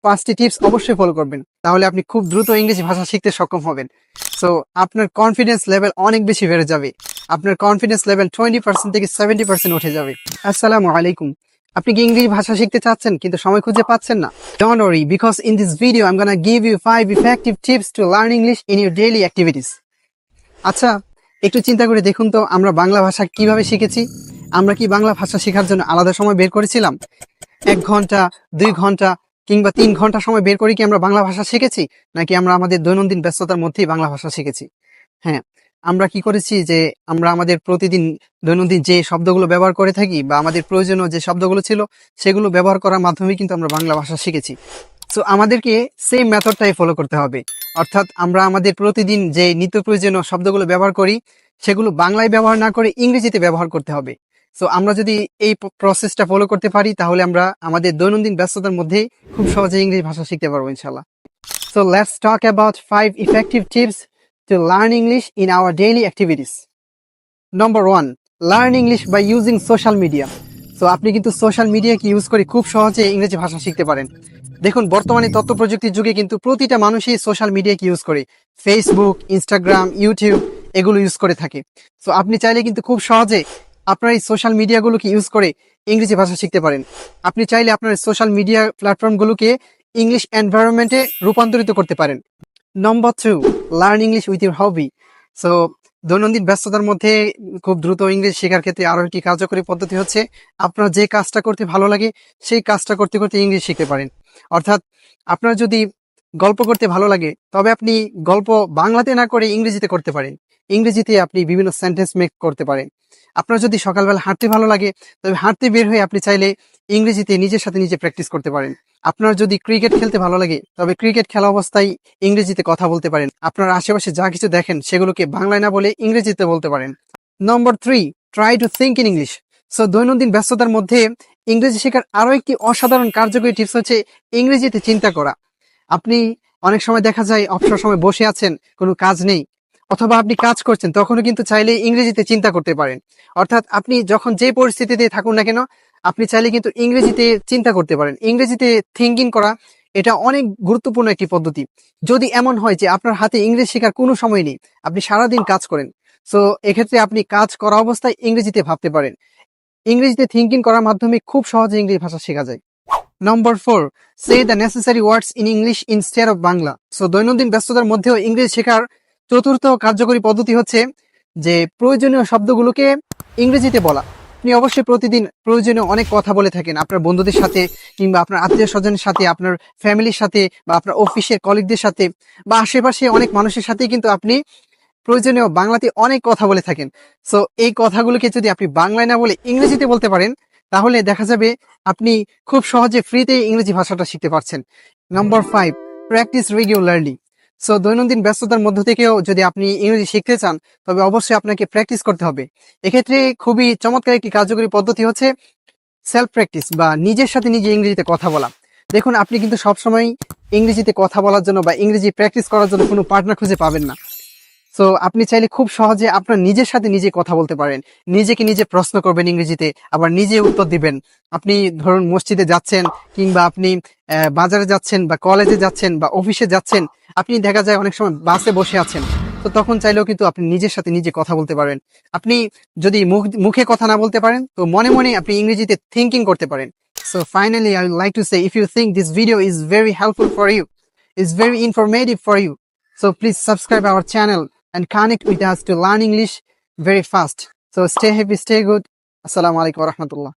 5টি টিপস অবশ্যই ফলো করবেন, তাহলে আপনি খুব দ্রুত ইংরেজি ভাষা শিখতে সক্ষম হবেন। সো আপনার কনফিডেন্স লেভেল অনেক বেশি বেড়ে যাবে। আপনার কনফিডেন্স লেভেল 20% থেকে 70% উঠে যাবে। আসসালামু আলাইকুম। আপনি কি ইংরেজি ভাষা শিখতে চাচ্ছেন কিন্তু সময় খুঁজে পাচ্ছেন না? Don't worry, because in this video I'm gonna give you 5 effective tips to learn English in your daily activities. আচ্ছা, একটু চিন্তা করে দেখুন তো, আমরা বাংলা ভাষা কিভাবে শিখেছি? আমরা কি বাংলা ভাষা শেখার জন্য আলাদা সময় বের করেছিলাম? 1 ঘন্টা, 2 ঘন্টা কিংবা 3 ঘন্টা সময় বের করে কি আমরা বাংলা ভাষা শিখেছি? নাকি আমরা আমাদের দৈনন্দিন ব্যস্ততার মধ্যেই বাংলা ভাষা শিখেছি? হ্যাঁ, আমরা কি করেছি যে আমরা আমাদের প্রতিদিন দৈনন্দিন যে শব্দগুলো ব্যবহার করে থাকি বা আমাদের প্রয়োজনীয় যে শব্দগুলো ছিল সেগুলো ব্যবহার করার মাধ্যমেই কিন্তু আমরা বাংলা ভাষা শিখেছি। সো আমাদেরকে সেম মেথডটাই ফলো করতে হবে। অর্থাৎ আমরা আমাদের প্রতিদিন যে নিত্য প্রয়োজনীয় শব্দগুলো ব্যবহার করি সেগুলো বাংলায় ব্যবহার না করে ইংরেজিতে ব্যবহার করতে হবে। সো আমরা যদি এই প্রসেসটা ফলো করতে পারি তাহলে আমরা আমাদের দৈনন্দিন ব্যস্ততার মধ্যে খুব সহজে ইংরেজি ভাষা শিখতে পারবো ইনশাল্লাহ। So let's talk about 5 effective tips to learn English in our daily activities. Number 1, learn English by using social media. So আপনি কিন্তু সোশ্যাল মিডিয়াকে ইউজ করে খুব সহজে ইংরেজি ভাষা শিখতে পারেন। দেখুন, বর্তমানে তথ্য প্রযুক্তির যুগে কিন্তু প্রতিটা মানুষই সোশ্যাল মিডিয়াকে ইউজ করে। ফেসবুক, ইনস্টাগ্রাম, ইউটিউব এগুলো ইউজ করে থাকে। সো আপনি চাইলে কিন্তু খুব সহজে আপনার এই সোশ্যাল মিডিয়াগুলোকে ইউজ করে ইংরেজি ভাষা শিখতে পারেন। আপনি চাইলে আপনার সোশ্যাল মিডিয়া প্ল্যাটফর্মগুলোকে ইংলিশ এনভায়রনমেন্টে রূপান্তরিত করতে পারেন। নম্বর 2, learn English with your hobby. So দৈনন্দিন ব্যস্ততার মধ্যে খুব দ্রুত ইংরেজি শেখার ক্ষেত্রে আরো একটি কার্যকরী পদ্ধতি হচ্ছে আপনার যে কাজটা করতে ভালো লাগে সেই কাজটা করতে করতে ইংরেজি শিখতে পারেন। অর্থাৎ আপনার যদি গল্প করতে ভালো লাগে তবে আপনি গল্প বাংলাতে না করে ইংরেজিতে করতে পারেন। ইংরেজিতে আপনি বিভিন্ন সেন্টেন্স মেক করতে পারেন। আপনার যদি সকালবেলা হাঁটতে ভালো লাগে তবে হাঁটতে বের হয়ে আপনি চাইলে ইংরেজিতে নিজের সাথে নিজে প্র্যাকটিস করতে পারেন। আপনার যদি ক্রিকেট খেলতে ভালো লাগে তবে ক্রিকেট খেলা অবস্থায় ইংরেজিতে কথা বলতে পারেন। আপনার আশেপাশে যা কিছু দেখেন সেগুলোকে বাংলায় না বলে ইংরেজিতে বলতে পারেন। নম্বর 3, try to think in English. So দৈনন্দিন ব্যস্ততার মধ্যে ইংরেজি শেখার আরো একটি অসাধারণ কার্যকরী টিপস হচ্ছে ইংরেজিতে চিন্তা করা। আপনি অনেক সময় দেখা যায় অবসর সময় বসে আছেন, কোনো কাজ নেই, অথবা আপনি কাজ করছেন, তখনও কিন্তু চাইলে ইংরেজিতে চিন্তা করতে পারেন। অর্থাৎ আপনি যখন যে পরিস্থিতিতে থাকুন না কেন আপনি চাইলে কিন্তু ইংরেজিতে চিন্তা করতে পারেন। ইংরেজিতে থিঙ্কিং করা এটা অনেক গুরুত্বপূর্ণ একটি পদ্ধতি। যদি এমন হয় যে আপনার হাতে ইংরেজি শেখার কোনো সময় নেই, আপনি সারাদিন কাজ করেন, সো এক্ষেত্রে আপনি কাজ করা অবস্থায় ইংরেজিতে ভাবতে পারেন। ইংরেজিতে থিঙ্কিং করার মাধ্যমে খুব সহজে ইংরেজি ভাষা শেখা যায়। Number 4, say the necessary words in English instead of Bangla. So দৈনন্দিন ব্যস্ততার মধ্যেও ইংরেজি শেখার চতুর্থ কার্যকরী পদ্ধতি হচ্ছে যে প্রয়োজনীয় শব্দগুলোকে ইংরেজিতে বলা। আপনি অবশ্যই প্রতিদিন প্রয়োজনীয় অনেক কথা বলে থাকেন আপনার বন্ধুদের সাথে কিংবা আপনার আত্মীয় স্বজনের সাথে, আপনার ফ্যামিলির সাথে বা আপনার অফিসের কলিগদের সাথে বা আশেপাশে অনেক মানুষের সাথেই কিন্তু আপনি প্রয়োজনীয় বাংলাতে অনেক কথা বলে থাকেন। সো এই কথাগুলোকে যদি আপনি বাংলায় না বলে ইংরেজিতে বলতে পারেন তাহলে দেখা যাবে আপনি খুব সহজে ফ্রিতে ইংরেজি ভাষাটা শিখতে পারছেন। নম্বর 5, প্র্যাকটিস রেগুলারলি। সো দৈনন্দিন ব্যস্ততার মধ্য থেকেও যদি আপনি ইংরেজি শিখতে চান তবে অবশ্যই আপনাকে প্র্যাকটিস করতে হবে। এক্ষেত্রে খুবই চমৎকার একটি কার্যকরী পদ্ধতি হচ্ছে সেলফ প্র্যাকটিস বা নিজের সাথে নিজে ইংরেজিতে কথা বলা। দেখুন, আপনি কিন্তু সবসময় ইংরেজিতে কথা বলার জন্য বা ইংরেজি প্র্যাকটিস করার জন্য কোনো পার্টনার খুঁজে পাবেন না। সো আপনি চাইলে খুব সহজে আপনার নিজের সাথে নিজে কথা বলতে পারেন। নিজেকে নিজে প্রশ্ন করবেন ইংরেজিতে, আবার নিজে উত্তর দিবেন। আপনি ধরুন মসজিদে যাচ্ছেন কিংবা আপনি বাজারে যাচ্ছেন বা কলেজে যাচ্ছেন বা অফিসে যাচ্ছেন, আপনি দেখা যায় অনেক সময় বাসে বসে আছেন, তো তখন চাইলেও কিন্তু আপনি নিজের সাথে নিজে কথা বলতে পারেন। আপনি যদি মুখে কথা না বলতে পারেন তো মনে মনে আপনি ইংরেজিতে থিঙ্কিং করতে পারেন। So finally I would like to say, if you think this video is very helpful for you, is very informative for you, so please subscribe our channel and connect with us to learn English very fast. So stay happy, stay good. Assalamu alaikum wa rahmatullah.